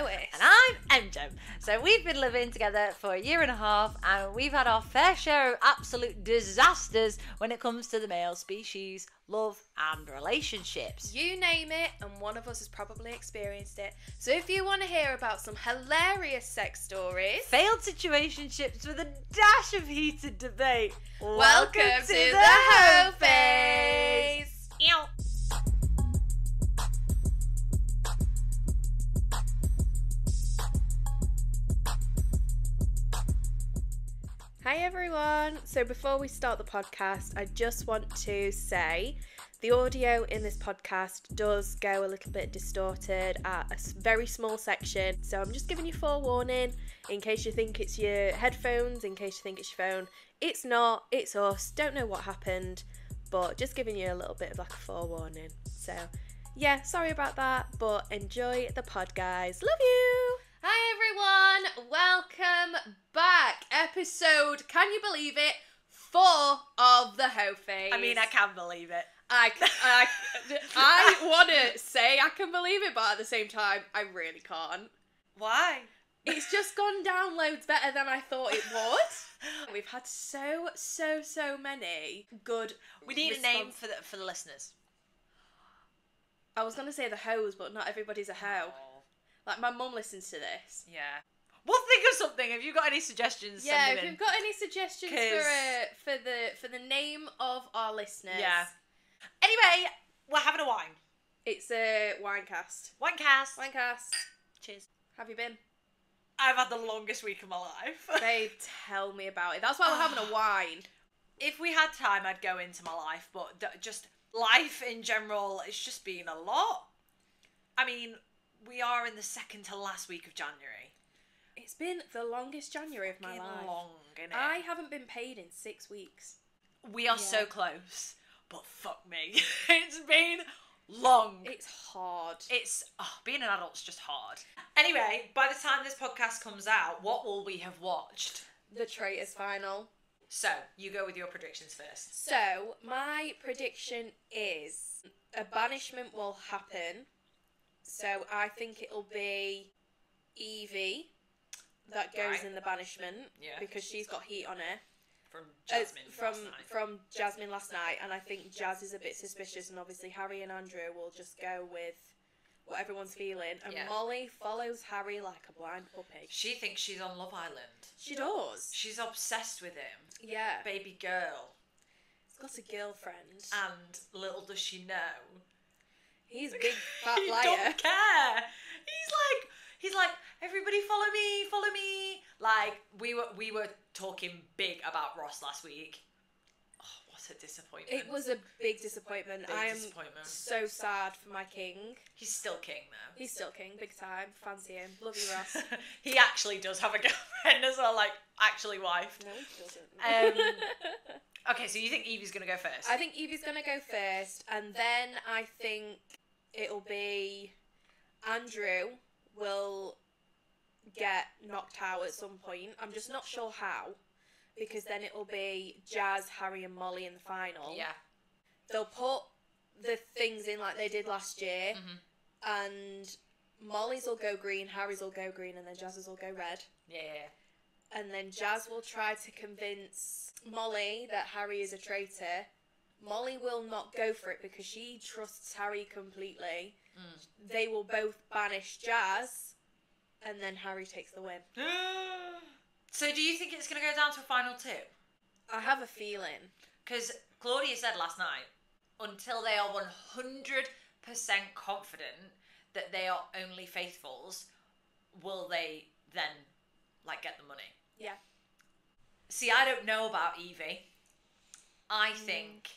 Lois. And I'm EmJem. So we've been living together for a year and a half, and we've had our fair share of absolute disasters when it comes to the male species, love and relationships. You name it, and one of us has probably experienced it. So if you want to hear about some hilarious sex stories, Failed situationships with a dash of heated debate, welcome to the Hoe Phase. Ew. Hi everyone. So before we start the podcast, I just want to say the audio in this podcast does go a little bit distorted at a very small section. So I'm just giving you forewarning in case you think it's your headphones, in case you think it's your phone. It's not, it's us. Don't know what happened, but just giving you a little bit of like a forewarning. So yeah, sorry about that, but enjoy the pod, guys. Love you. Hi everyone, welcome back. Episode, can you believe it, 4 of the Hoe Phase. I mean, I can believe it. I want to say I can believe it, but at the same time, I really can't. Why? It's just gone down loads better than I thought it would. We've had so many good We need a name for the listeners. I was going to say the hoes, but not everybody's a hoe. Oh. Like, my mum listens to this. Yeah. We'll think of something. Have you got any suggestions? Yeah, send them if in. you've got any suggestions for the name of our listeners. Yeah. Anyway, we're having a wine. It's a winecast. Winecast. Winecast. Cheers. Have you been? I've had the longest week of my life. Babe, tell me about it. That's why we're having a wine. If we had time, I'd go into my life, but just life in general, it's just been a lot. I mean, we are in the second to last week of January. It's been the longest January of my life. Long, innit? I haven't been paid in 6 weeks. We are so close, but fuck me. It's been long. It's hard. It's being an adult's just hard. Anyway, by the time this podcast comes out, what will we have watched? The Traitors final. So, you go with your predictions first. So, my prediction is a banishment will happen. So, I think it'll be Evie that goes in the banishment. Yeah. Because she's got heat on her. From Jasmine last night. From Jasmine last night. And I think Jazz is a bit suspicious. And obviously, Harry and Andrew will just go with what everyone's feeling. And Molly follows Harry like a blind puppy. She thinks she's on Love Island. She does. She's obsessed with him. Yeah. Baby girl. He's got a girlfriend. And little does she know, he's a big fat he liar. don't care. He's like, everybody follow me. Like, we were talking big about Ross last week. Oh, what a disappointment. It was a big disappointment. I am disappointment. so sad for my king. He's still king though. He's still king, big time. Fancy him. Love you, Ross. He actually does have a girlfriend as well, like, actually wife. No, he doesn't. Okay, so you think Evie's gonna go first? I think Evie's gonna go first, and then I think it'll be Andrew will get knocked out at some point. I'm just not sure how, because then it'll be Jazz, Harry and Molly in the final. Yeah. They'll put the things in like they did last year, and Molly's will go green, Harry's will go green, and then Jazz's will go red. Yeah. And then Jazz will try to convince Molly that Harry is a traitor. Molly will not go for it because she trusts Harry completely. They will both banish Jazz, and then Harry takes the win. So do you think it's going to go down to a final 2? I have a feeling. Because Claudia said last night, until they are 100% confident that they are only faithfuls, will they then, like, get the money? Yeah. See, I don't know about Evie. I don't think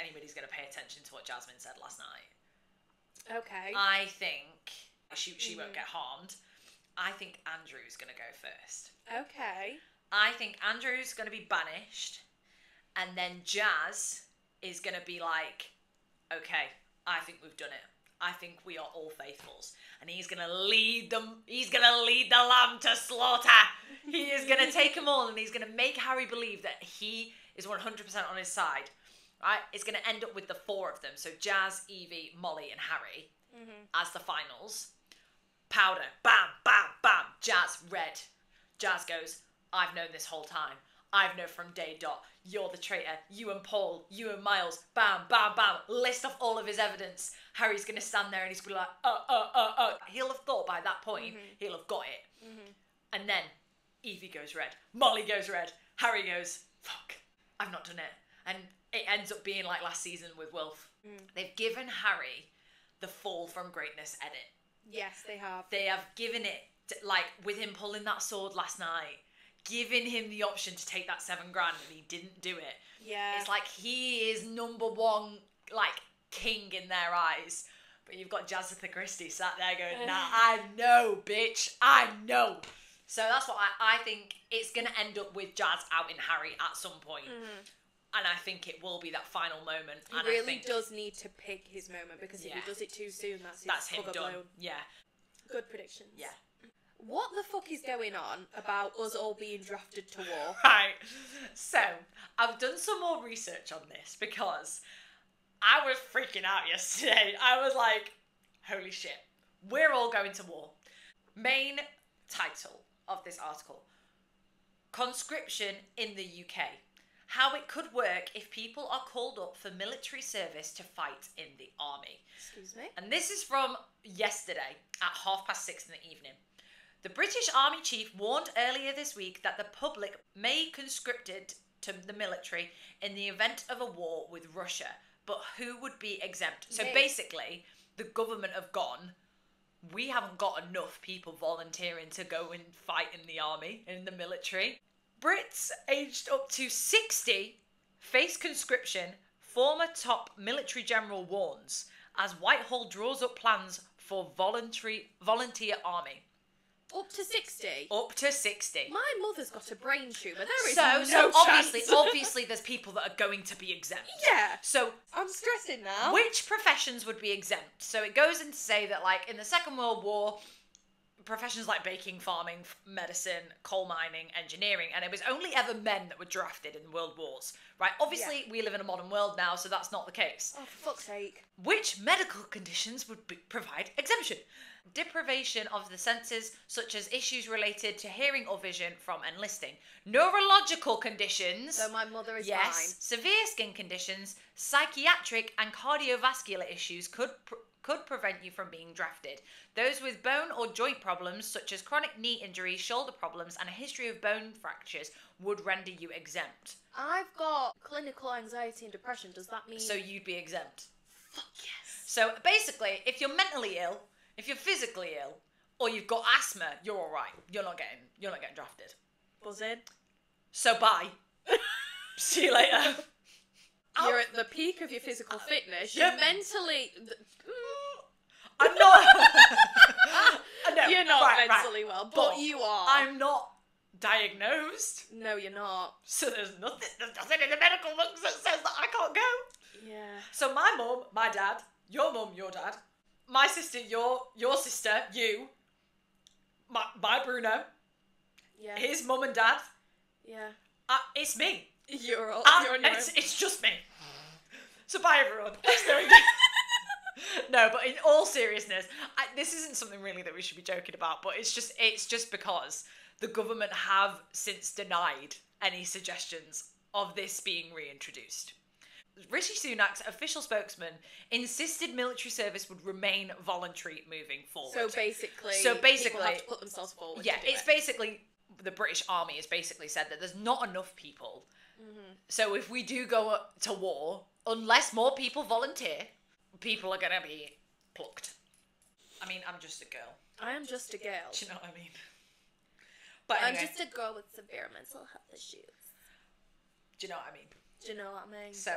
anybody's going to pay attention to what Jasmine said last night. Okay. I think she won't get harmed. I think Andrew's going to go first. Okay. I think Andrew's going to be banished, and then Jazz is going to be like, okay, I think we've done it. I think we are all faithfuls. And he's going to lead them. He's going to lead the lamb to slaughter. He is going to take them all, and he's going to make Harry believe that he is 100% on his side. right? It's going to end up with the 4 of them. So Jazz, Evie, Molly and Harry as the finals. Powder, bam, bam, bam. Jazz, red. Jazz goes, I've known this whole time. I've known from day dot. You're the traitor. You and Paul, you and Miles. Bam, bam, bam. List off all of his evidence. Harry's going to stand there and he's going to be like, He'll have thought by that point, he'll have got it. And then Evie goes red. Molly goes red. Harry goes, fuck, I've not done it. And it ends up being like last season with Wilf. They've given Harry the fall from greatness edit. Yes, they have. They have given it, like, with him pulling that sword last night, giving him the option to take that $7,000 and he didn't do it. Yeah. It's like he is number one, like, king in their eyes. But you've got Jazitha Christie sat there going, nah, I know, bitch. I know. So that's what I think it's going to end up with Jazz out in Harry at some point. And I think it will be that final moment. He really does need to pick his moment, because if he does it too soon, that's his him done. blown. Yeah. Good predictions. Yeah. What the fuck is going on about us all being drafted to war? Right. So, I've done some more research on this because I was freaking out yesterday. I was like, holy shit, we're all going to war. Main title of this article, Conscription in the UK. How it could work if people are called up for military service to fight in the army. Excuse me? And this is from yesterday at 6:30 in the evening. The British Army Chief warned earlier this week that the public may conscripted to the military in the event of a war with Russia, but who would be exempt? So basically, the government have gone, we haven't got enough people volunteering to go and fight in the army, in the military. Brits aged up to 60 face conscription, former top military general warns, as Whitehall draws up plans for volunteer army. Up to 60? Up to 60. My mother's got a brain tumour. There is so no chance. obviously there's people that are going to be exempt. Yeah. So I'm stressing now. which professions would be exempt? So it goes in to say that, like, in the Second World War, professions like baking, farming, medicine, coal mining, engineering, and it was only ever men that were drafted in world wars, right? Obviously, we live in a modern world now, so that's not the case. Oh, for fuck's sake. Which medical conditions would provide exemption? Deprivation of the senses, such as issues related to hearing or vision from enlisting. Neurological conditions. So my mother is yes. fine. Severe skin conditions, psychiatric and cardiovascular issues could prevent you from being drafted. Those with bone or joint problems, such as chronic knee injuries, shoulder problems, and a history of bone fractures, would render you exempt. I've got clinical anxiety and depression. Does that mean... So you'd be exempt. Fuck yes. So basically, if you're mentally ill, if you're physically ill, or you've got asthma, you're all right. You're not getting drafted. Buzzing. So bye. See you later. You're at the peak of your physical fitness. You're mentally... I'm not... No, you're not right, mentally well, but you are. I'm not diagnosed. No, you're not. So there's nothing in the medical books that says that I can't go. Yeah. So my mum, my dad, your mum, your dad, my sister, your sister, you, my Bruno, Yeah. his mum and dad, Yeah. it's me. You're on your own. It's just me. So bye everyone. No, but in all seriousness, this isn't something really that we should be joking about, but it's just because the government have since denied any suggestions of this being reintroduced. Rishi Sunak's official spokesman insisted military service would remain voluntary moving forward. So basically, people have to put themselves forward. Yeah, to do it's it. basically, the British Army has basically said that there's not enough people. So if we do go to war, unless more people volunteer, people are going to be plucked. I mean, I'm just a girl. I am just a girl. Do you know what I mean? But anyway, I'm just a girl with severe mental health issues. do you know what I mean? Do you know what I mean? So,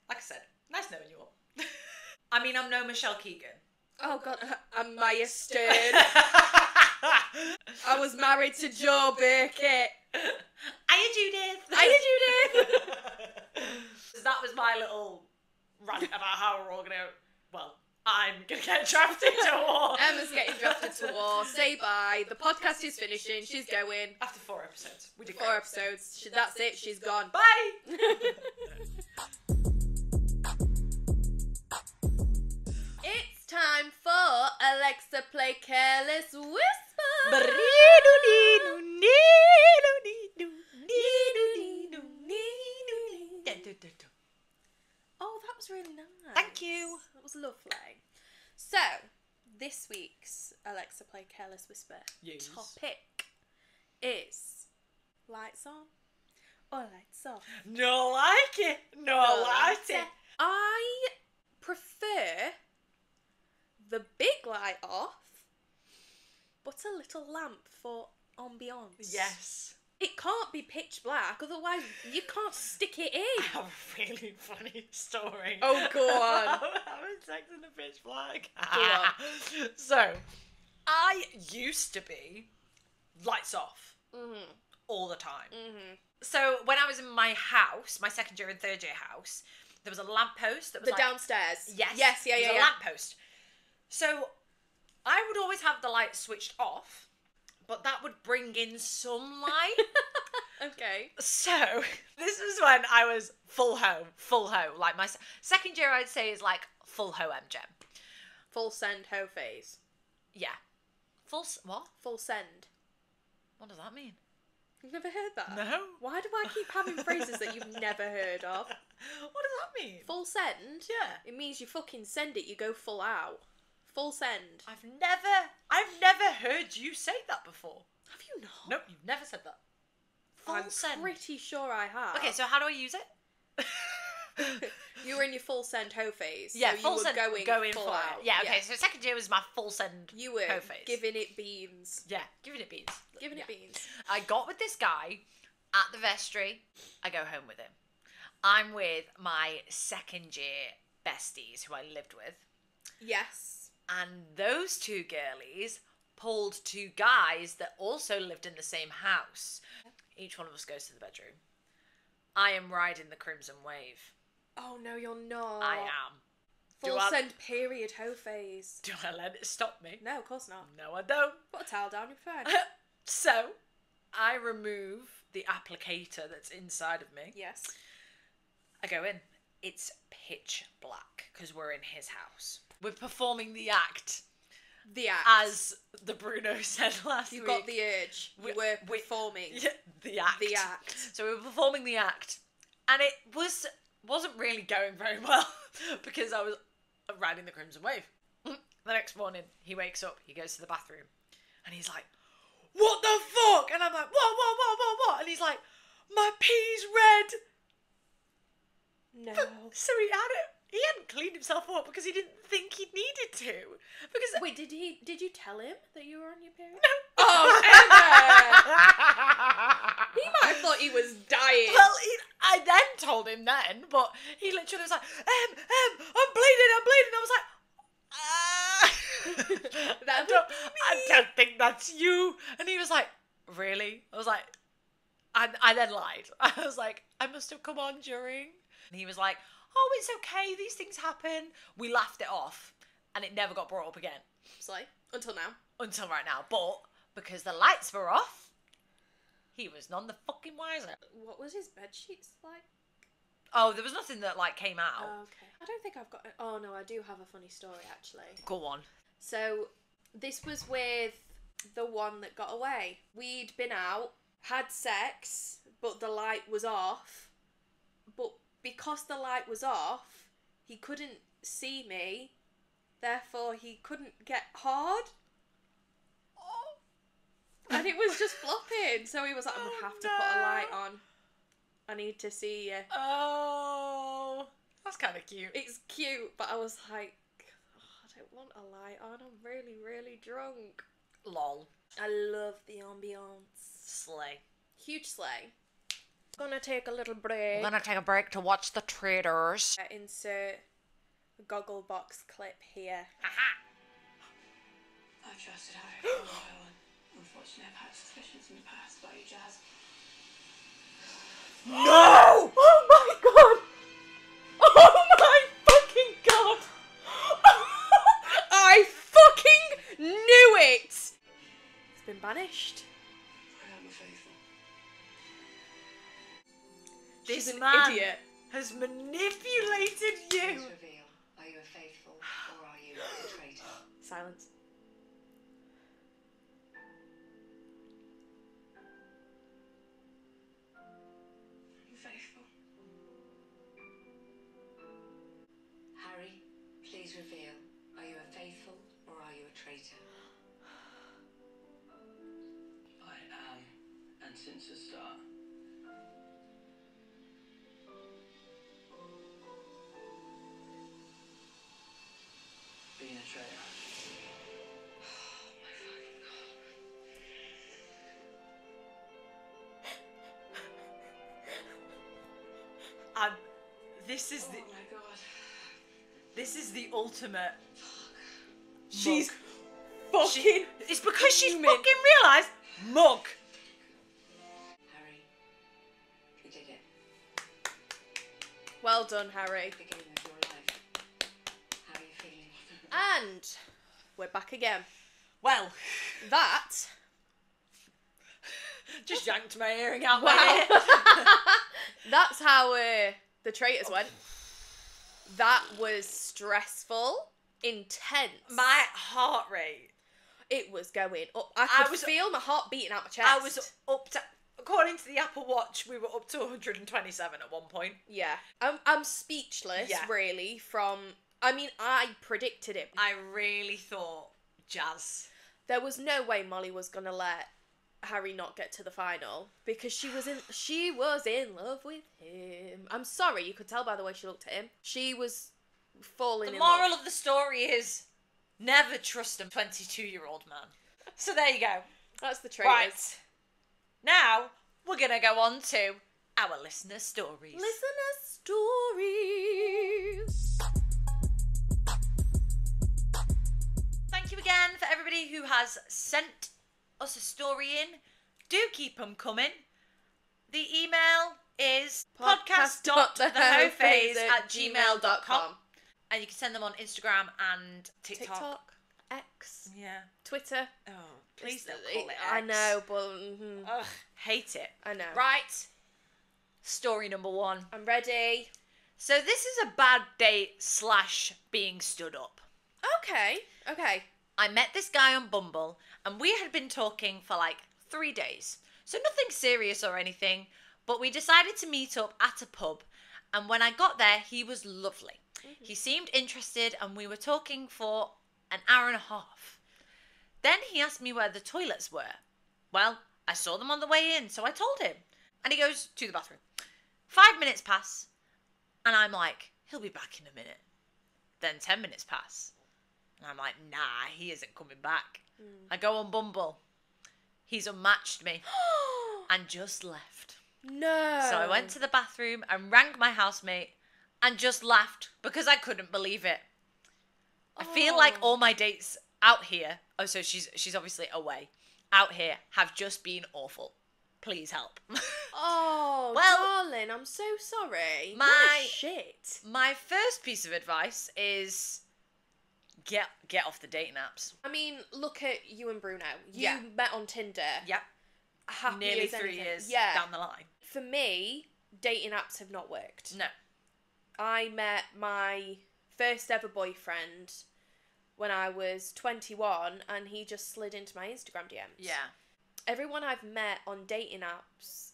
like I said, nice knowing you all. I mean, I'm no Michelle Keegan. Oh God, I'm Maya Stern. I was married to Joe Burkett. Hiya, Judith. Hiya, Judith. So that was my little rant about how we're all gonna. Well, I'm gonna get drafted to war. Emma's getting drafted to war. Say bye. The podcast is finishing. She's going. After 4 episodes, we did 4 episodes. That's it. She's gone. Bye. Alexa, play Careless Whisper. Oh, that was really nice. Thank you. That was lovely. So, this week's Alexa, play Careless Whisper topic is lights on or lights off. No like it. No like it. I prefer the big light off, but a little lamp for ambiance. Yes. It can't be pitch black, otherwise you can't stick it in. I have a really funny story. Oh, go on. Having sex in the pitch black. Go on. So, I used to be lights off all the time. Mm-hmm. So, when I was in my house, my second year and third year house, there was a lamppost that was downstairs. Yes. Yes, yeah, there was yeah. a lamppost. So, I would always have the lights switched off, but that would bring in some light. Okay. So, this is when I was full hoe. Like, my second year, I'd say, is like full hoe EmJem. Full send Hoe Phase. Yeah. What? Full send. What does that mean? You've never heard that? No. Why do I keep having phrases that you've never heard of? What does that mean? Full send? Yeah. It means you fucking send it, you go full out. Full send. I've never heard you say that before. Have you not? Nope, you've never said that. Full I'm send. pretty sure I have. Okay, so how do I use it? You were in your full send Hoe Phase. Yeah, so full you were send. going full out. Yeah, okay, so second year was my full send You were hoe phase. giving it beans. Yeah, giving it beans. Giving Yeah. it beans. I got with this guy at the vestry. I go home with him. I'm with my second year besties who I lived with. Yes. And those two girlies pulled two guys that also lived in the same house. Each one of us goes to the bedroom. I am riding the crimson wave. Oh no, you're not. I am. Full send period Hoe Phase. Do I let it stop me? No, of course not. No, I don't. Put a towel down, you're fine. So, I remove the applicator that's inside of me. Yes. I go in. It's pitch black because we're in his house. We're performing the act. The act. As the Bruno said last week. You got the urge. You were performing. Yeah, the act. The act. So we were performing the act. And it wasn't really going very well because I was riding the crimson wave. The next morning, he wakes up, he goes to the bathroom, and he's like, "What the fuck?" And I'm like, what? And he's like, "My pee's red." No. So he hadn't cleaned himself up because he didn't think he needed to. Because Wait, did you tell him that you were on your period? No. Oh, Emma! He might have thought he was dying. Well, I then told him then, but he literally was like, I'm bleeding. I was like, I don't think that's you. And he was like, really? I was like, I then lied. I was like, I must have come on during. And he was like, oh, it's okay. These things happen. We laughed it off and it never got brought up again. So, until now. Until right now. But because the lights were off, he was none the fucking wiser. What was his bed sheets like? Oh, there was nothing that like came out. Oh, okay. I don't think I've got... Oh, no, I do have a funny story, actually. Go on. So, this was with the one that got away. We'd been out, had sex, but the light was off. But because the light was off, he couldn't see me. Therefore, he couldn't get hard. And it was just flopping. So he was like, I'm going to have to put a light on. I need to see you. Oh, that's kind of cute. It's cute, but I was like, I don't want a light on. I'm really, really drunk. Lol. I love the ambience. Slay. Huge slay. Gonna take a little break. We're gonna take a break to watch the Traitors. Insert a goggle box clip here. I've trusted Harry for a while, and unfortunately I've had suspicions in the past about you, Jazz. No! Oh my god! Oh my fucking god! I fucking knew it! It's been banished. I am a faithful. This She's an man idiot. has manipulated you. Please reveal, are you a faithful or are you a traitor? Silence. Please reveal, are you a faithful or are you a traitor? I am, and since the start. Being a traitor. And this is Oh my god. the ultimate. She's mug. fucking. It's because she's fuming. fucking realised mug. Harry, you did it. Well done, Harry. Beginning of your life. How are you feeling? And we're back again. Well, That. just yanked my earring out Wow. my ear. That's how the traitors went. That was stressful, intense. My heart rate. It was going up. I could was- feel my heart beating out my chest. I was up to, according to the Apple Watch, we were up to 127 at one point. Yeah. I'm speechless, Yeah. really, from... I mean, I predicted it. I really thought Jazz. There was no way Molly was going to let Harry not get to the final because she was in love with him. I'm sorry, you could tell by the way she looked at him. She was falling The in moral love. of the story is never trust a 22-year-old man. So there you go. That's the traitors. Right. Now, we're going to go on to our listener stories. Listener stories. Thank you again for everybody who has sent us a story in. Do keep them coming. The email is podcast.thehoephase@gmail.com. And you can send them on Instagram and TikTok. TikTok, X, Yeah. Twitter. Oh, please don't It's- call it X. I know, but Ugh, hate it. I know. Right. Story number 1. I'm ready. So this is a bad date / being stood up. Okay. I met this guy on Bumble and we had been talking for like 3 days. So nothing serious or anything, but we decided to meet up at a pub. And when I got there, he was lovely. He seemed interested and we were talking for an hour and a half. Then he asked me where the toilets were. Well, I saw them on the way in, so I told him. And he goes to the bathroom. 5 minutes pass and I'm like, he'll be back in a minute. Then 10 minutes pass. And I'm like, nah, he isn't coming back. I go on Bumble. He's unmatched me and just left. No. So I went to the bathroom and rang my housemate and just laughed because I couldn't believe it. I feel like all my dates out here, oh, so she's obviously away, out here have just been awful. Please help. Oh, Well, darling, I'm so sorry. my- What a shit. My first piece of advice is get off the dating apps. I mean, look at you and Bruno. You Yeah. met on Tinder. Yep. Happy Nearly as 3 anything. years Yeah. down the line. For me, dating apps have not worked. No. I met my first ever boyfriend when I was 21 and he just slid into my Instagram DMs. Yeah. Everyone I've met on dating apps,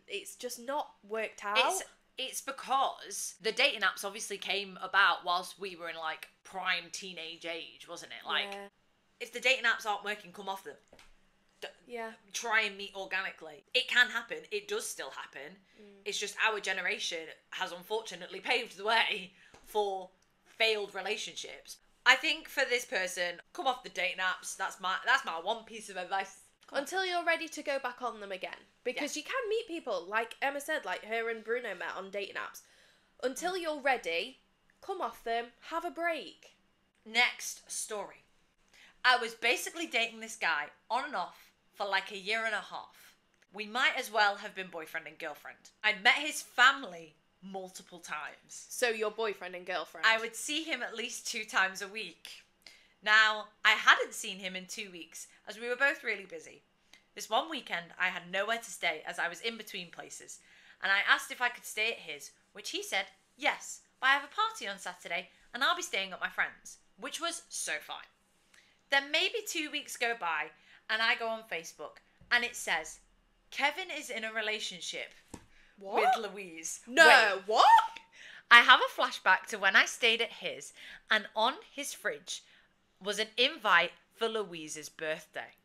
it's just not worked out. It's because the dating apps obviously came about whilst we were in like prime teenage age, wasn't it? Like, Yeah. if the dating apps aren't working, come off them. Yeah. Try and meet organically. It can happen. It does still happen. It's just our generation has unfortunately paved the way for failed relationships. I think for this person, come off the dating apps. That's my one piece of advice. Until you're ready to go back on them again. Because you can meet people, like Emma said, like her and Bruno met on dating apps. Until you're ready, come off them, have a break. Next story. I was basically dating this guy on and off for like a year and a half. We might as well have been boyfriend and girlfriend. I'd met his family multiple times. So your boyfriend and girlfriend. I would see him at least 2 times a week. Now, I hadn't seen him in 2 weeks as we were both really busy. This one weekend, I had nowhere to stay as I was in between places, and I asked if I could stay at his, which he said, yes, but I have a party on Saturday and I'll be staying at my friend's, which was so fine. Then maybe 2 weeks go by and I go on Facebook and it says, Kevin is in a relationship What? with Louise. No, Wait, what? I have a flashback to when I stayed at his, and on his fridge was an invite for Louise's birthday.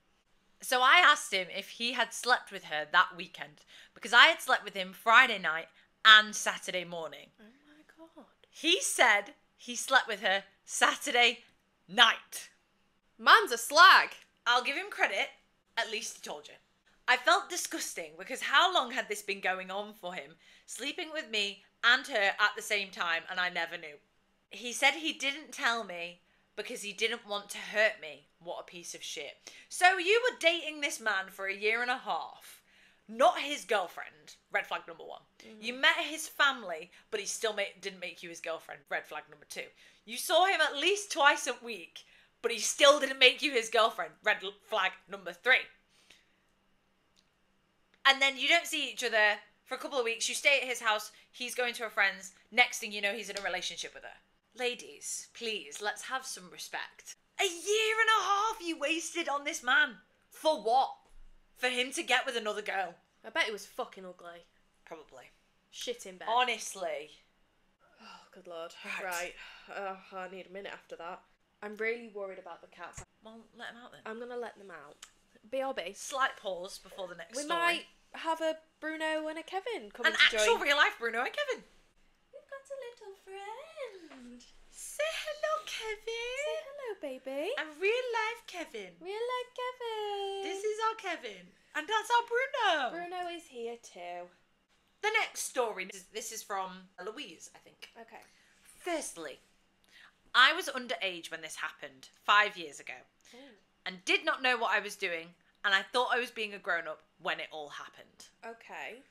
So I asked him if he had slept with her that weekend, because I had slept with him Friday night and Saturday morning. Oh my god. He said he slept with her Saturday night. Man's a slag. I'll give him credit, at least he told you. I felt disgusting because how long had this been going on for him, sleeping with me and her at the same time, and I never knew. He said he didn't tell me because he didn't want to hurt me. What a piece of shit. So you were dating this man for a year and a half, not his girlfriend, red flag number 1. You met his family, but he still didn't make you his girlfriend, red flag number 2. You saw him at least twice a week, but he still didn't make you his girlfriend, red flag number 3. And then you don't see each other for a couple of weeks. You stay at his house. He's going to a friend's. Next thing you know, he's in a relationship with her. Ladies, please, let's have some respect. A year and a half you wasted on this man. For what? For him to get with another girl. I bet he was fucking ugly. Probably. Shit in bed. Honestly. Oh, good lord. Right. Oh, I need a minute after that. I'm really worried about the cats. Well, let him out then. I'm gonna let them out. BRB. Slight pause before the next We story. might have a Bruno and a Kevin coming An to actual join. real life Bruno and Kevin. We've got a little friend. Say hello, Kevin. Say hello, baby. A real life Kevin. We like Kevin. This is our Kevin. And that's our Bruno. Bruno is here too. The next story, this is from Louise, I think. Okay. Firstly, I was underage when this happened 5 years ago and did not know what I was doing, and I thought I was being a grown-up when it all happened. Okay.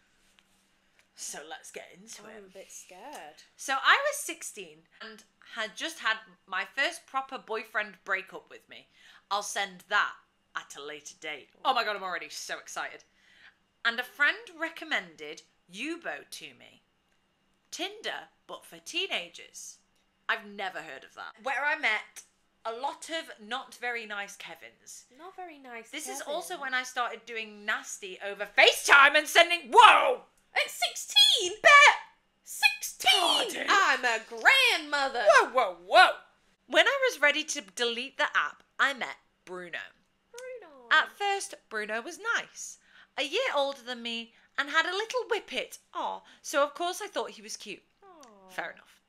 So let's get into it. I'm a bit scared. So I was 16 and had just had my first proper boyfriend break up with me. I'll send that at a later date. Oh my god, I'm already so excited. And a friend recommended Yubo to me. Tinder, but for teenagers. I've never heard of that. Where I met a lot of not very nice Kevins. Not very nice. This Kevin. is also when I started doing nasty over FaceTime and sending, whoa! At 16? Bet! 16! Pardon? I'm a grandmother. Whoa, whoa, whoa! When I was ready to delete the app, I met Bruno. Bruno. At first, Bruno was nice. A year older than me and had a little whippet. Aw, so of course I thought he was cute. Aw. Fair enough.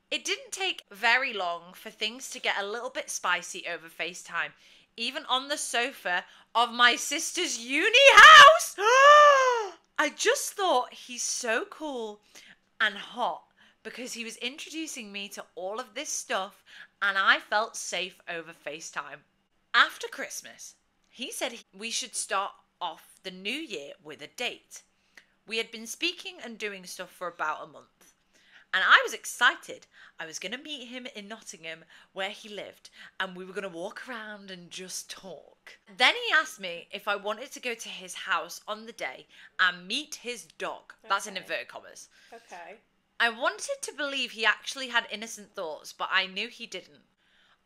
It didn't take very long for things to get a little bit spicy over FaceTime, even on the sofa of my sister's uni house. I just thought he's so cool and hot because he was introducing me to all of this stuff and I felt safe over FaceTime. After Christmas, he said we should start off the new year with a date. We had been speaking and doing stuff for about a month. And I was excited. I was going to meet him in Nottingham where he lived and we were going to walk around and just talk. Then he asked me if I wanted to go to his house on the day and meet his dog. That's in Okay. inverted commas. Okay. I wanted to believe he actually had innocent thoughts, but I knew he didn't.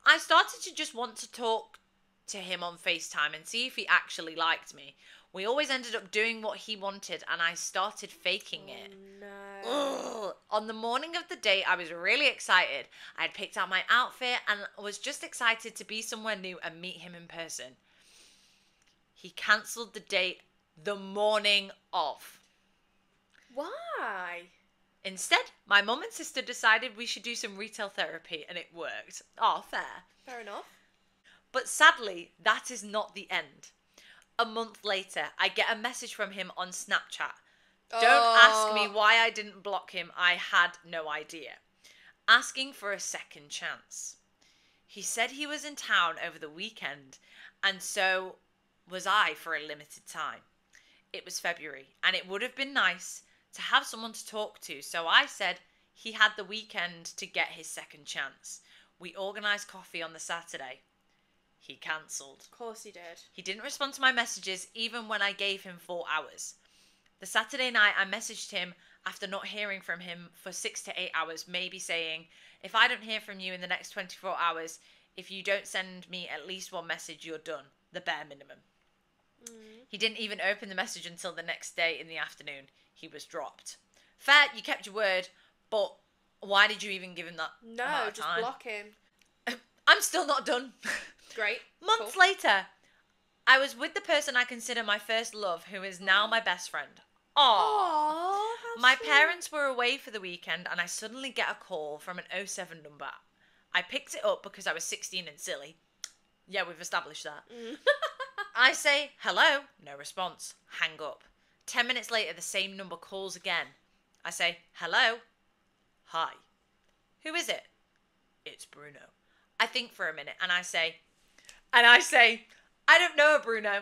I started to just want to talk to him on FaceTime and see if he actually liked me. We always ended up doing what he wanted and I started faking it. No. Ugh. On the morning of the date, I was really excited. I had picked out my outfit and was just excited to be somewhere new and meet him in person. He cancelled the date the morning of. Why? Instead, my mum and sister decided we should do some retail therapy and it worked. Oh, fair. Fair enough. But sadly, that is not the end. A month later, I get a message from him on Snapchat. Don't ask me why I didn't block him. I had no idea. Asking for a second chance. He said he was in town over the weekend, and so was I for a limited time. It was February, and it would have been nice to have someone to talk to, so I said he had the weekend to get his second chance. We organised coffee on the Saturday. He cancelled. Of course he did. He didn't respond to my messages even when I gave him 4 hours. The Saturday night, I messaged him after not hearing from him for 6 to 8 hours, maybe saying, if I don't hear from you in the next 24 hours, if you don't send me at least one message, you're done. The bare minimum. He didn't even open the message until the next day in the afternoon. He was dropped. Fair, you kept your word, but Why did you even give him that No, amount of just time? block him. I'm still not done. Great. Months Cool. later, I was with the person I consider my first love, who is now my best friend. Aww. Aww, how My sweet. parents were away for the weekend and I suddenly get a call from an 07 number. I picked it up because I was 16 and silly. Yeah, we've established that. I say, hello, no response. Hang up. 10 minutes later, the same number calls again. I say, hello, hi. Who is it? It's Bruno. I think for a minute and I say, I don't know Bruno.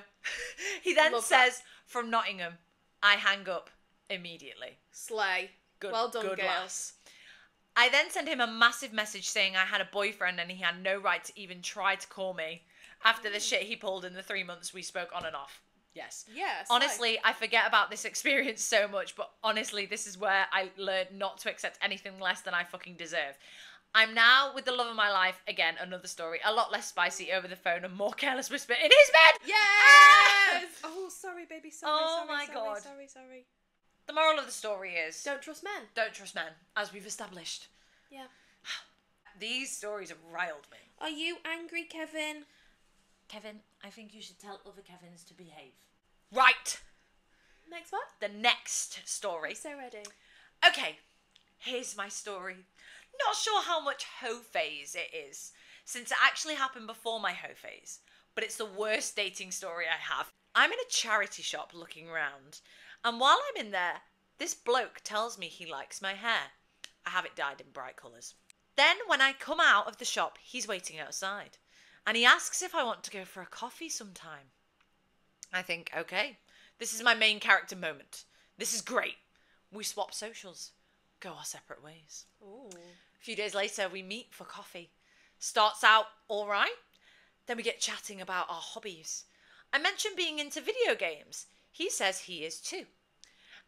He then Love says, that. from Nottingham. I hang up immediately. Slay. Good, Well done, good girl. lass. I then sent him a massive message saying I had a boyfriend and he had no right to even try to call me after the shit he pulled in the 3 months we spoke on and off. Yes. Yes. Honestly, I forget about this experience so much, but honestly, this is where I learned not to accept anything less than I fucking deserve. I'm now with the love of my life. Again, another story. A lot less spicy over the phone and more careless whisper in his bed. Yes! Ah! Oh, sorry, baby. Sorry, Oh sorry, my sorry, God. Sorry. The moral of the story is Don't trust men. don't trust men, as we've established. Yeah. These stories have riled me. Are you angry, Kevin? Kevin, I think you should tell other Kevins to behave. Right. Next one? The next story. So ready. Okay, here's my story. Not sure how much Hoe Phase it is, since it actually happened before my Hoe Phase, but it's the worst dating story I have. I'm in a charity shop looking around, and while I'm in there, this bloke tells me he likes my hair. I have it dyed in bright colours. Then when I come out of the shop, he's waiting outside, and he asks if I want to go for a coffee sometime. I think, okay, this is my main character moment. This is great. We swap socials, go our separate ways. Ooh. A few days later, we meet for coffee. Starts out all right. Then we get chatting about our hobbies. I mention being into video games. He says he is too.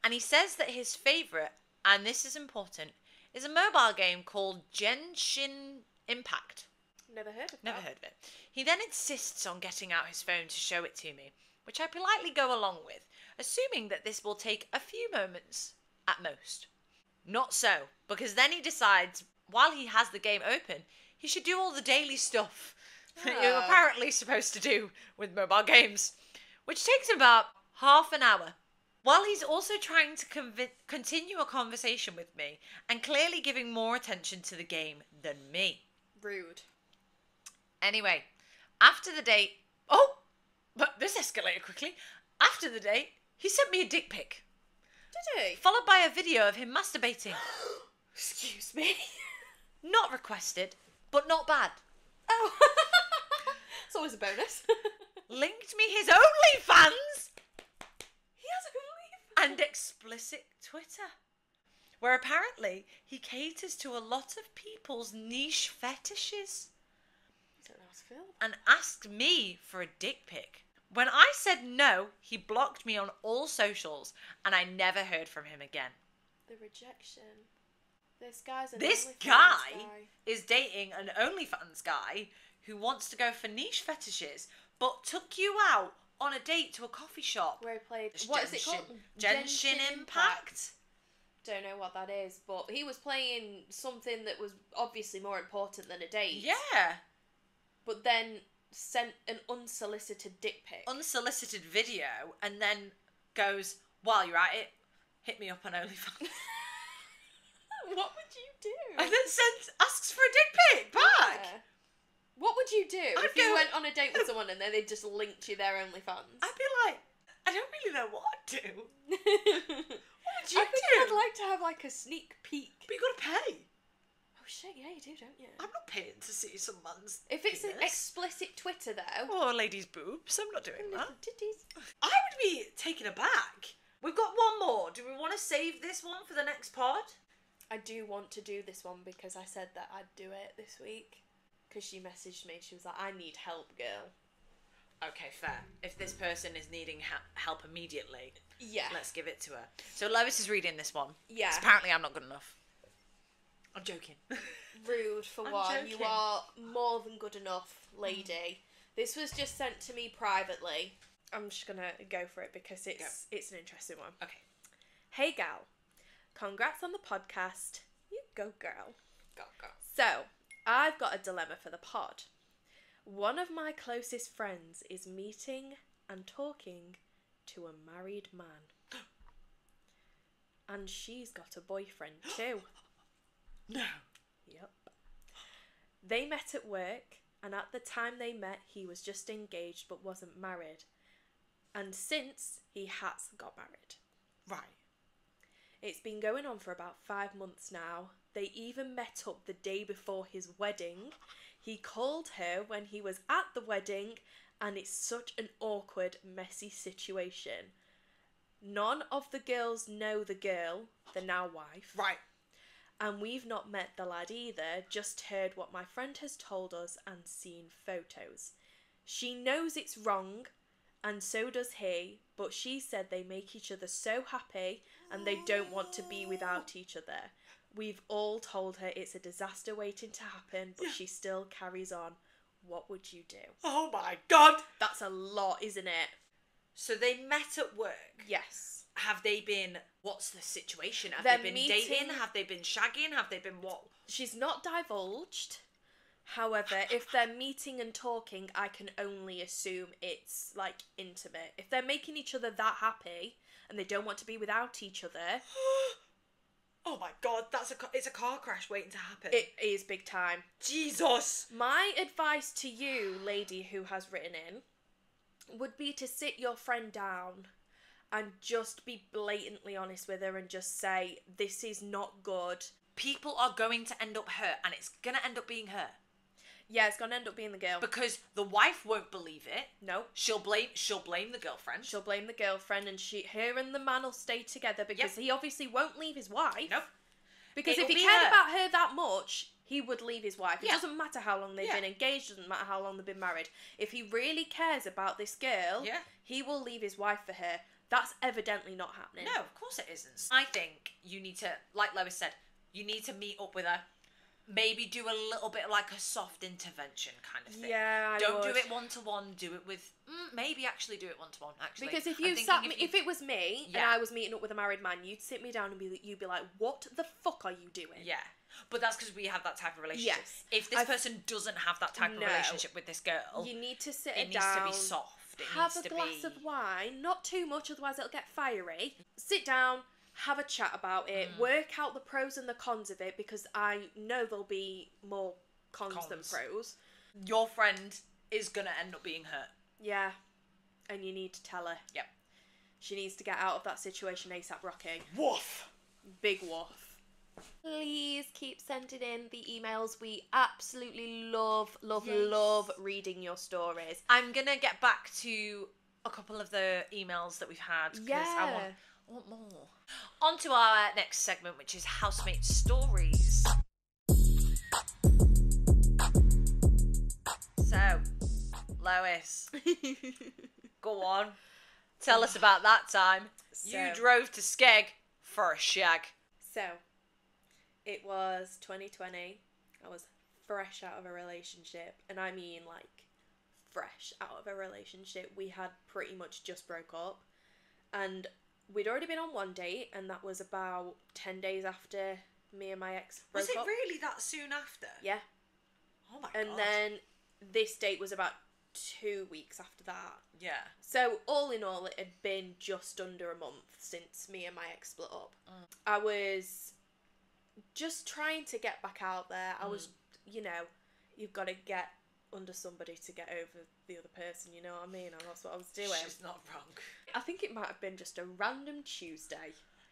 And he says that his favourite, and this is important, is a mobile game called Genshin Impact. Never heard of that. Never heard of it. He then insists on getting out his phone to show it to me, which I politely go along with, assuming that this will take a few moments at most. Not so, because then he decides, while he has the game open, he should do all the daily stuff that you're apparently supposed to do with mobile games, which takes him about half an hour. While he's also trying to continue a conversation with me and clearly giving more attention to the game than me. Rude. Anyway, after the date... Oh! But this escalated quickly. After the date, he sent me a dick pic, Did he? followed by a video of him masturbating. Excuse me. Not requested, but not bad. Oh. It's always a bonus. Linked me his OnlyFans He has OnlyFans. and explicit Twitter, where apparently he caters to a lot of people's niche fetishes, I don't know how to feel. and asked me for a dick pic. When I said no, he blocked me on all socials, and I never heard from him again. The rejection. This guy's an This OnlyFans guy is dating an OnlyFans guy who wants to go for niche fetishes, but took you out on a date to a coffee shop. Where he played. It's What is it called? Genshin Impact. Don't know what that is, but he was playing something that was obviously more important than a date. Yeah. But then sent an unsolicited dick pic. Unsolicited video, and then goes, while you're at it, hit me up on OnlyFans. What would you do? And then asks for a dick pic back. Yeah. What would you do I'd if you go- went on a date with someone and then they just linked you their OnlyFans? I'd be like, I don't really know what I'd do. I What would you think do? I'd like to have like a sneak peek. But you gotta pay. Oh shit, yeah, you do, don't you? I'm not paying to see some man's If it's an penis. explicit Twitter though. Or a lady's boobs, I'm not doing that. Little titties. I would be taken aback. We've got one more. Do we want to save this one for the next pod? I do want to do this one because I said that I'd do it this week. Because she messaged me, she was like, I need help, girl. Okay, fair. If this person is needing help immediately, Yeah. let's give it to her. So Lois is reading this one. Yeah. 'Cause apparently I'm not good enough. I'm joking. Rude for I'm one. You joking. are more than good enough, lady. This was just sent to me privately. I'm just gonna go for it because it's an interesting one. Okay. Hey gal, congrats on the podcast. You Go girl. Go. So, I've got a dilemma for the pod. One of my closest friends is meeting and talking to a married man. And she's got a boyfriend too. No. Yep. They met at work, and at the time they met, he was just engaged but wasn't married. And since, he has got married. Right. It's been going on for about 5 months now. They even met up the day before his wedding. He called her when he was at the wedding, and it's such an awkward, messy situation. None of the girls know the girl, the now wife. Right. And we've not met the lad either, just heard what my friend has told us and seen photos. She knows it's wrong, and so does he, but she said they make each other so happy and they don't want to be without each other. We've all told her it's a disaster waiting to happen, but she still carries on. What would you do? Oh my God. That's a lot, isn't it? So they met at work. Yes. Have they been... What's the situation? Have They're they been meeting- dating? Have they been shagging? Have they been what? She's not divulged. However, if they're meeting and talking, I can only assume it's, like, intimate. If they're making each other that happy and they don't want to be without each other... Oh my God, it's a car crash waiting to happen. It is big time. Jesus. My advice to you, lady who has written in, would be to sit your friend down and just be blatantly honest with her and just say, this is not good. People are going to end up hurt, and it's going to end up being her. Yeah, it's going to end up being the girl. Because the wife won't believe it. No. She'll blame the girlfriend. She'll blame the girlfriend, and her and the man will stay together because he obviously won't leave his wife. Nope. Because It'll if he be cared her. about her that much, he would leave his wife. It Yeah. doesn't matter how long they've Yeah. been engaged, doesn't matter how long they've been married. If he really cares about this girl, Yeah. he will leave his wife for her. That's evidently not happening. No, of course it isn't. I think you need to, like Lois said, you need to meet up with her. Maybe do a little bit like a soft intervention kind of thing. Yeah, I Don't would. do it one-to-one. Do it with... maybe actually do it one-to-one, actually. Because if I'm you thinking sat me, if it was me and Yeah. I was meeting up with a married man, you'd sit me down and you'd be like, "What the fuck are you doing?" Yeah. But that's because we have that type of relationship. Yes. If this person doesn't have that type of No. relationship with this girl, You need to sit it her needs down. to be soft. It Have needs a to glass be... of wine, not too much, otherwise it'll get fiery. Sit down, have a chat about it, work out the pros and the cons of it, because I know there'll be more cons than Cons. pros. Your friend is going to end up being hurt. Yeah, and you need to tell her. Yep. She needs to get out of that situation ASAP Rocky. Woof. Big woof. Please keep sending in the emails. We absolutely love reading your stories. I'm going to get back to a couple of the emails that we've had. Because I want more. On to our next segment, which is housemate stories. So, Lois, go on. Tell us about that time. You So- drove to Skeg for a shag. So, it was 2020. I was fresh out of a relationship. And I mean, like, fresh out of a relationship. We had pretty much just broke up. And we'd already been on one date, and that was about 10 days after me and my ex broke Was it up. really that soon after? Yeah. Oh my And god. then this date was about 2 weeks after that. Yeah. So, all in all, it had been just under a month since me and my ex split up. I was just trying to get back out there. I was, you've got to get under somebody to get over the other person, you know what I mean? And that's what I was doing. She's not wrong. I think it might have been just a random Tuesday.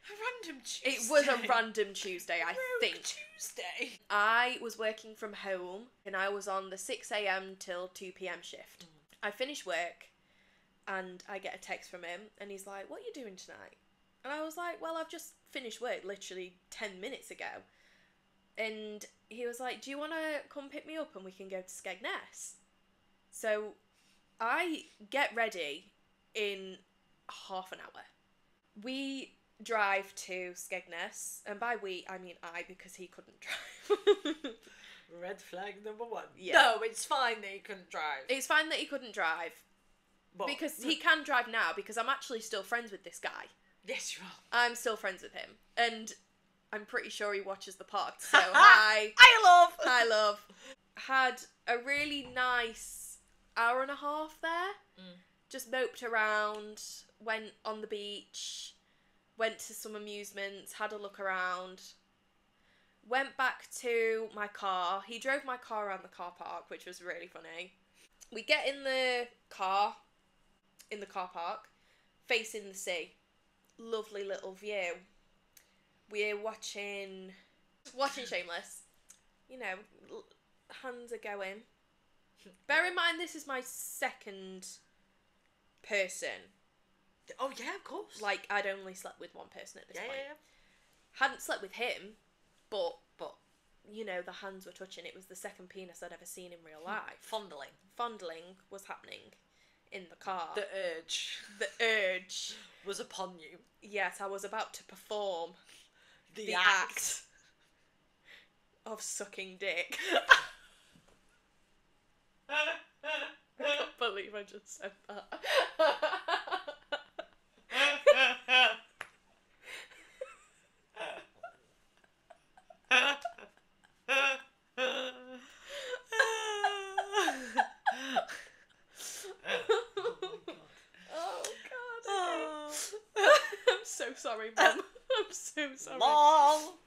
A random Tuesday. It was a random Tuesday, I think. Tuesday. I was working from home and I was on the 6 a.m. till 2 p.m. shift. I finish work and I get a text from him and he's like, "What are you doing tonight?" And I was like, "Well, I've just finished work literally 10 minutes ago." And he was like, "Do you want to come pick me up and we can go to Skegness?" So I get ready in half an hour. We drive to Skegness, and by we, I mean I, because he couldn't drive. Red flag number 1. Yeah. No, it's fine that you couldn't drive. It's fine that he couldn't drive, But- because he can drive now, because I'm actually still friends with this guy. Yes, you are. I'm still friends with him. And I'm pretty sure he watches the pod. So hi. Hi, love. Hi, love. Had a really nice hour and a half there. Just moped around, went on the beach, went to some amusements, had a look around, went back to my car. He drove my car around the car park, which was really funny. We get in the car park, facing the sea. Lovely little view. We're watching Shameless. You know, hands are going. Bear in mind, this is my second person. Oh, yeah, of course. Like, I'd only slept with one person at this point. Yeah. Hadn't slept with him, but you know, the hands were touching. It was the second penis I'd ever seen in real life. Fondling was happening in the car. The urge was upon you. Yes, I was about to perform The act of sucking dick. I can't believe I just said that. Oh god. I'm so sorry, Mum. I'm so sorry. Lol.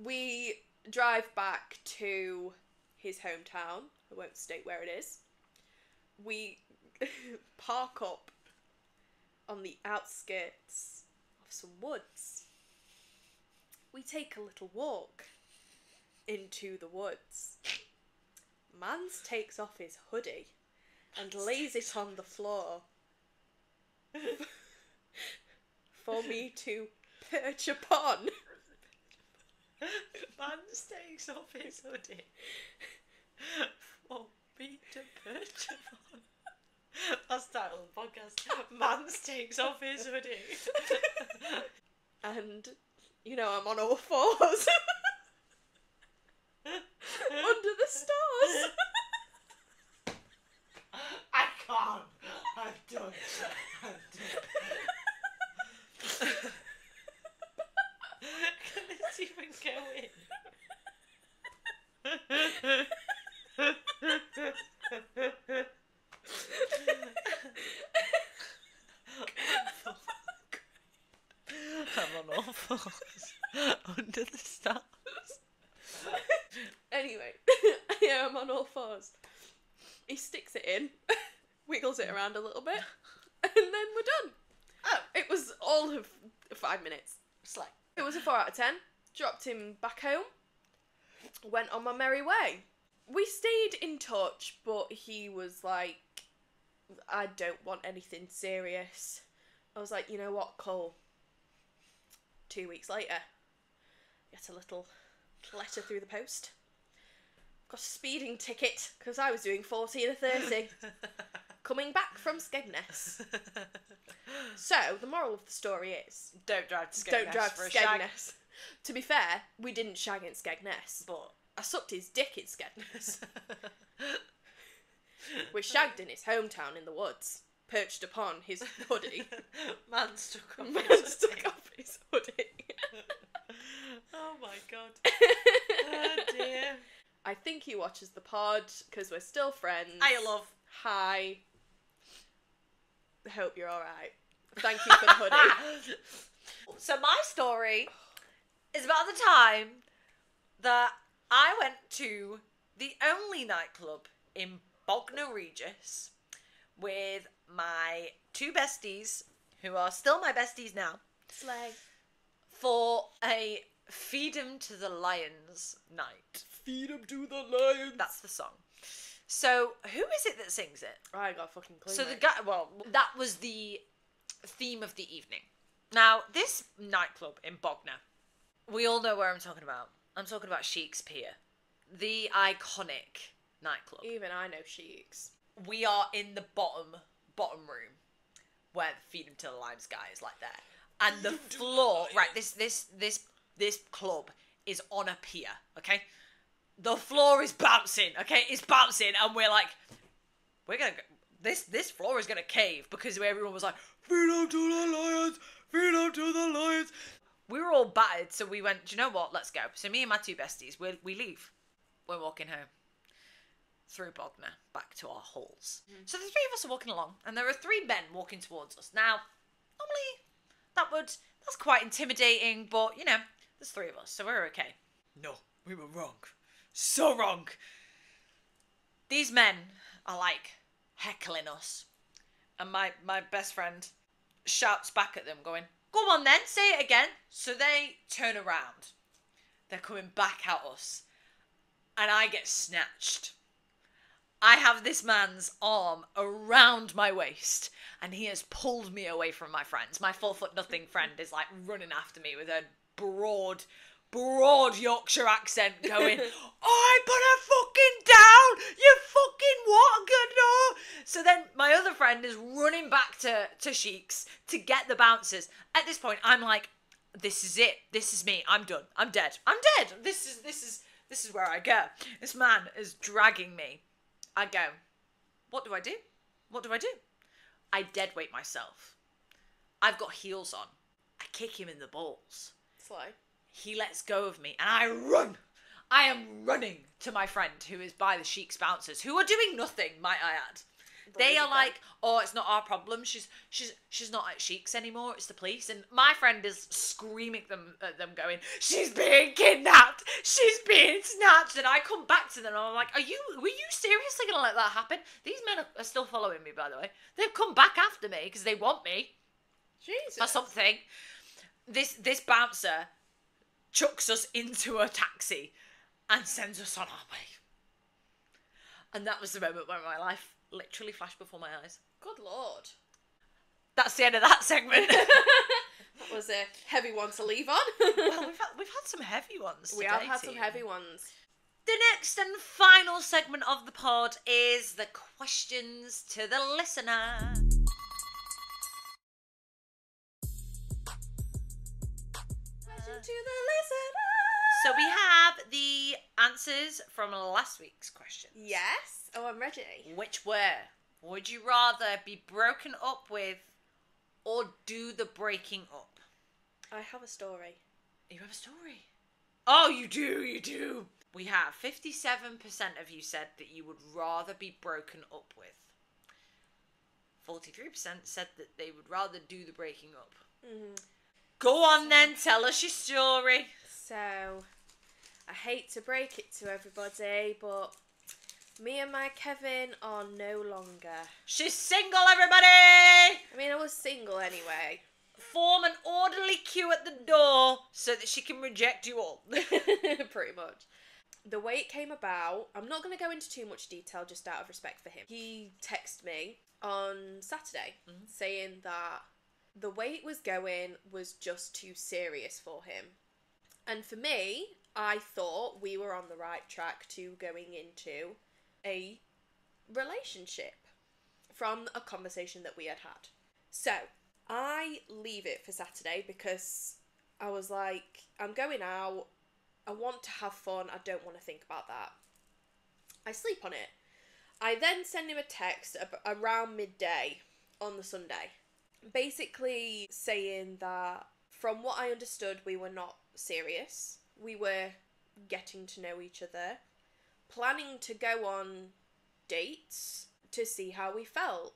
We drive back to his hometown. I won't state where it is. We park up on the outskirts of some woods. We take a little walk into the woods. Mans takes off his hoodie and lays it on the floor for me to perch upon. Mans takes off his hoodie for me to perch upon. That's the title of the podcast. Mans takes off his hoodie. And, you know, I'm on all fours. Under the stars. I can't. I'm done. Can this even go in? I'm on all fours. Under the stars. Anyway, yeah, I'm on all fours. He sticks it in, wiggles it around a little bit, and then we're done. Oh, it was all of 5 minutes. Slay. It was a 4 out of 10. Dropped him back home. Went on my merry way. We stayed in touch, but he was like, I don't want anything serious. I was like, you know what, Cole? 2 weeks later, get a little letter through the post. Got a speeding ticket because I was doing 40 and a 30. Coming back from Skegness. So, the moral of the story is... Don't drive to Skegness. Don't drive for to a shag. Skegness. To be fair, we didn't shag in Skegness. But I sucked his dick in Skegness. We shagged in his hometown in the woods. Perched upon his hoodie. Man stuck off Man his stuck hoodie. off his hoodie. Oh my god. Oh dear. I think he watches the pod because we're still friends. Hi, love. Hi. Hope you're alright. Thank you for the hoodie. So my story is about the time that I went to the only nightclub in Bognor Regis with my two besties, who are still my besties now, Slay. for a Feed 'em to the Lions night. Feed him to the lions. That's the song. So, who is it that sings it? I got fucking clean. So the guy, well, that was the theme of the evening. Now, this nightclub in Bognor, we all know where I'm talking about. I'm talking about Shakespeare, the iconic nightclub. Even I know Sheiks. We are in the bottom room where the Feed 'em to the Lions guy is like there, and the floor. Right, this club is on a pier. Okay, the floor is bouncing. Okay, it's bouncing, and we're like, we're gonna go. This floor is gonna cave because everyone was like, feed 'em to the lions, feed 'em to the lions. We were all battered, so we went, do you know what? Let's go. So me and my two besties, we leave. We're walking home through Bognor back to our halls. So the three of us are walking along, and there are three men walking towards us. Now, normally that's quite intimidating, but you know, there's three of us, so we're okay. No, we were wrong. So wrong. These men are like heckling us, and my best friend shouts back at them, going, "Go on then, say it again." So they turn around. They're coming back at us, and I get snatched. I have this man's arm around my waist, and he has pulled me away from my friends. My 4'0" friend is like running after me with a broad Yorkshire accent going, "I put her fucking down! You fucking what? Good no!" So then my other friend is running back to Sheik's to get the bouncers. At this point, I'm like, this is it. This is me. I'm done. I'm dead. I'm dead. This is where I go. This man is dragging me. I go, what do I do? What do I do? I dead weight myself. I've got heels on. I kick him in the balls. Slow. He lets go of me and I run. I am running to my friend who is by the Sheik's bouncers, who are doing nothing, might I add. They are like, "Oh, it's not our problem. She's not at Sheik's anymore. It's the police." And my friend is screaming at them, going, "She's being kidnapped. She's being snatched." And I come back to them and I'm like, were you seriously gonna let that happen? These men are still following me, by the way. They've come back after me because they want me. Jesus. For something. This bouncer chucks us into a taxi and sends us on our way. And that was the moment where my life literally flashed before my eyes. Good Lord. That's the end of that segment. That was a heavy one to leave on. Well, we've had some heavy ones We today, have had some team. heavy ones. The next and final segment of the pod is the questions to the listener. Question to the listener. So we have the answers from last week's questions. Yes. Oh, I'm ready. Which were, would you rather be broken up with or do the breaking up? I have a story. You have a story? Oh, you do. We have 57% of you said that you would rather be broken up with. 43% said that they would rather do the breaking up. Mm-hmm. Go on then, tell us your story. So, I hate to break it to everybody, but me and my Kevin are no longer. She's single, everybody! I mean, I was single anyway. Form an orderly queue at the door so that she can reject you all. Pretty much. The way it came about, I'm not going to go into too much detail just out of respect for him. He texted me on Saturday saying that the way it was going was just too serious for him. And for me, I thought we were on the right track to going into a relationship from a conversation that we had had. So, I leave it for Saturday because I was like, I'm going out, I want to have fun, I don't want to think about that. I sleep on it. I then send him a text around midday on the Sunday, basically saying that from what I understood, we were not serious. We were getting to know each other, planning to go on dates to see how we felt.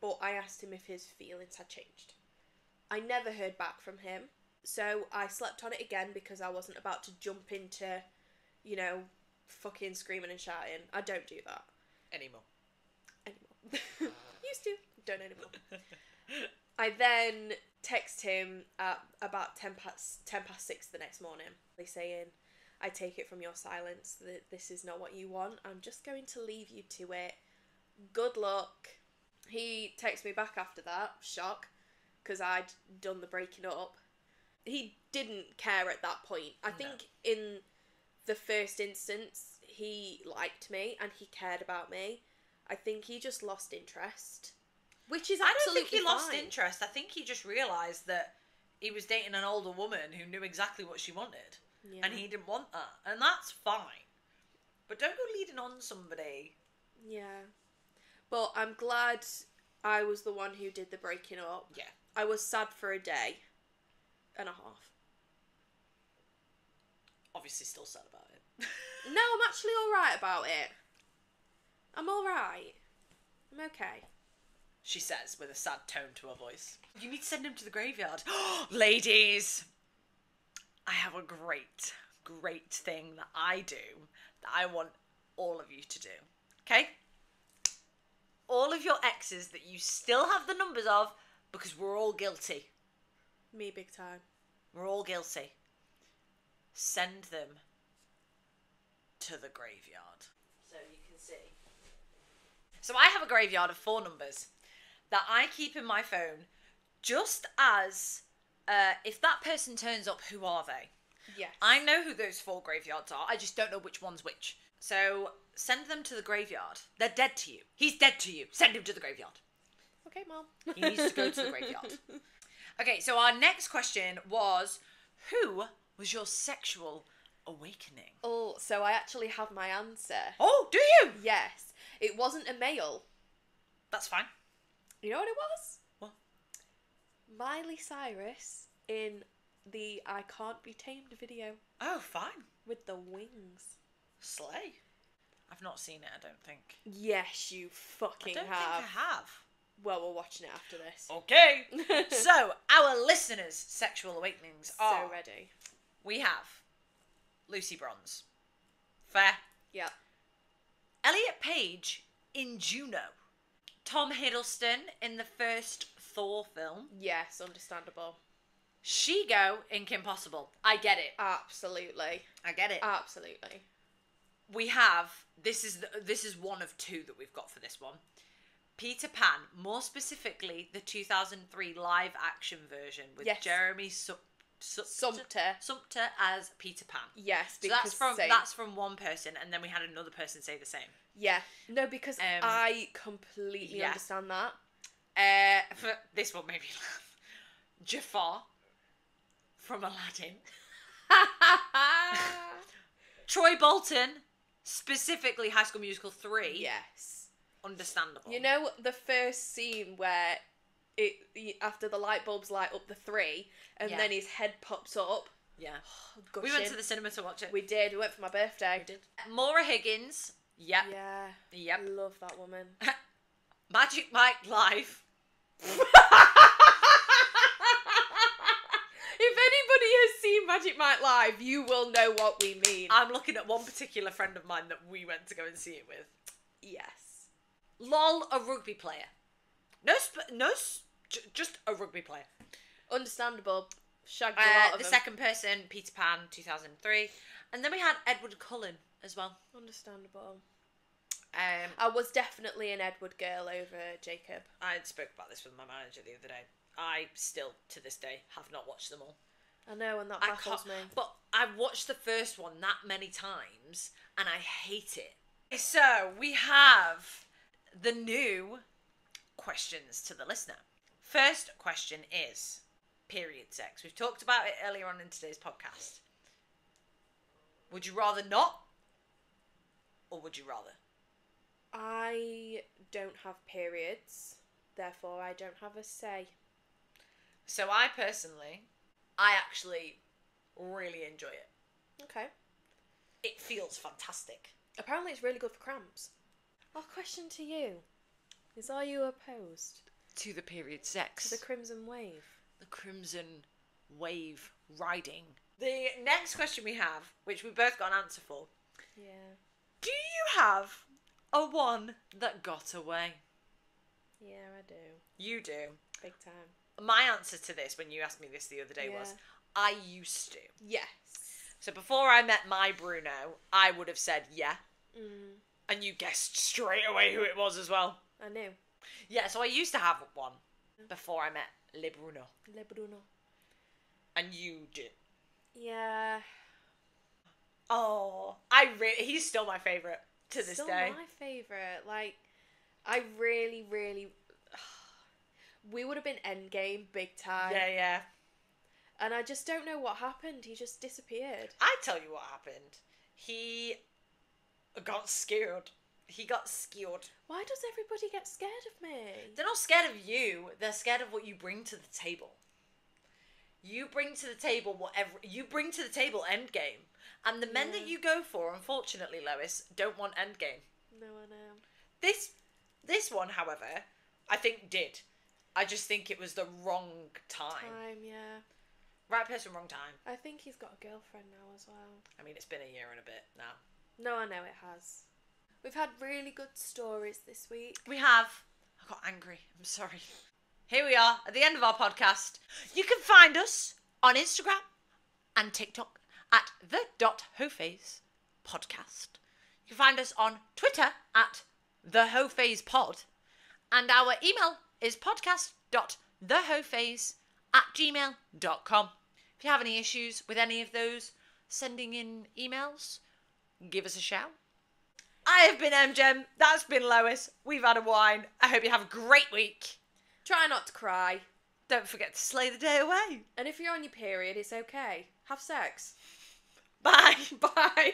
But I asked him if his feelings had changed. I never heard back from him. So I slept on it again because I wasn't about to jump into, fucking screaming and shouting. I don't do that. Anymore. Used to. Don't anymore. I then text him at about 10 past 6 the next morning, saying, I take it from your silence that this is not what you want. I'm just going to leave you to it. Good luck. He texted me back after that, shock, because I'd done the breaking up. He didn't care at that point. I think in the first instance, he liked me and he cared about me. I think he just lost interest, which is absolutely I don't think he lost fine. interest. I think he just realised that he was dating an older woman who knew exactly what she wanted. Yeah. And he didn't want that. And that's fine. But don't go leading on somebody. Yeah. But I'm glad I was the one who did the breaking up. Yeah. I was sad for a day. and a half. Obviously still sad about it. No, I'm actually alright about it. I'm alright. I'm okay. She says with a sad tone to her voice. You need to send him to the graveyard. Ladies, I have a great, great thing that I do that I want all of you to do. Okay? All of your exes that you still have the numbers of, because we're all guilty. Me big time. We're all guilty. Send them to the graveyard. So you can see. So I have a graveyard of 4 numbers that I keep in my phone just as if that person turns up, who are they? Yes. I know who those 4 graveyards are. I just don't know which one's which. So send them to the graveyard. They're dead to you. He's dead to you. Send him to the graveyard. Okay, Mom. He needs to go to the graveyard. Okay, so our next question was, who was your sexual awakening? Oh, so I actually have my answer. Oh, do you? Yes. It wasn't a male. That's fine. You know what it was? What? Miley Cyrus in the I Can't Be Tamed video Oh, fine. with the wings. Slay. I've not seen it, I don't think. Yes, you fucking I don't have. think I have. Well, we're watching it after this. Okay. So, our listeners' sexual awakenings are... So ready. We have Lucy Bronze. Fair. Yeah. Elliot Page in Juno. Tom Hiddleston in the first Thor film. Yes, understandable. She-Go in Kim Possible. I get it. Absolutely. I get it. Absolutely. We have... This is one of 2 that we've got for this one. Peter Pan, more specifically the 2003 live-action version with Yes. Jeremy Sumpter. as Peter Pan. Yes, So because that's from one person, and then we had another person say the same. Yeah. No, because I completely yeah. understand that. This one made me laugh. Jafar from Aladdin. Troy Bolton, specifically High School Musical 3. Yes. Understandable. You know the first scene where after the light bulbs light up the 3 and Yeah. then his head pops up. Yeah. Gushing. We went to the cinema to watch it. We did. We went for my birthday. We did. Maura Higgins. Yep. Yeah. Yep. Love that woman. Magic Mike Live. If anybody has seen Magic Mike Live, you will know what we mean. I'm looking at one particular friend of mine that we went to go and see it with. Yes. Lol, a rugby player. Just a rugby player. Understandable. Shagged a lot of The them. second person, Peter Pan, 2003. And then we had Edward Cullen as well. Understandable. I was definitely an Edward girl over Jacob. I spoke about this with my manager the other day. I still, to this day, have not watched them all. I know, and that I baffles can't, me. but I've watched the first one that many times, and I hate it. So, we have the new questions to the listener. First question is period sex. We've talked about it earlier on in today's podcast. Would you rather not? Or would you rather? I don't have periods, therefore I don't have a say. So I actually really enjoy it. Okay. It feels fantastic. Apparently it's really good for cramps. Our question to you is, are you opposed To the period sex. to the crimson wave? The crimson wave riding. The next question we have, which we both got an answer for. Yeah. Do you have a one that got away? Yeah, I do. You do. Big time. My answer to this, when you asked me this the other day, was I used to. Yes. So before I met my Bruno, I would have said yeah. Mm, And you guessed straight away who it was as well. I knew. Yeah, so I used to have one before I met Le Bruno. Le Bruno. And you did. Yeah. Oh, he's still my favourite to this Still day. my favourite. Like, I really, really... We would have been endgame big time. Yeah. And I just don't know what happened. He just disappeared. I tell you what happened. He got scared. Why does everybody get scared of me? They're not scared of you. They're scared of what you bring to the table. You bring to the table whatever you bring to the table endgame. And the men that you go for, unfortunately, Lois, don't want endgame. No, I know. This one, however, I think did. I just think it was the wrong time. Yeah. Right person, wrong time. I think he's got a girlfriend now as well. I mean, it's been a year and a bit now. No, I know it has. We've had really good stories this week. We have. I got angry. I'm sorry. Here we are at the end of our podcast. You can find us on Instagram and TikTok at the.hoephasepodcast. You can find us on Twitter at thehoephasepod. And our email is podcast.thehoephase@gmail.com. If you have any issues with any of those, sending in emails, give us a shout. I have been EmJem. That's been Lois. We've had a wine. I hope you have a great week. Try not to cry. Don't forget to slay the day away. And if you're on your period, it's okay. Have sex. Bye. Bye.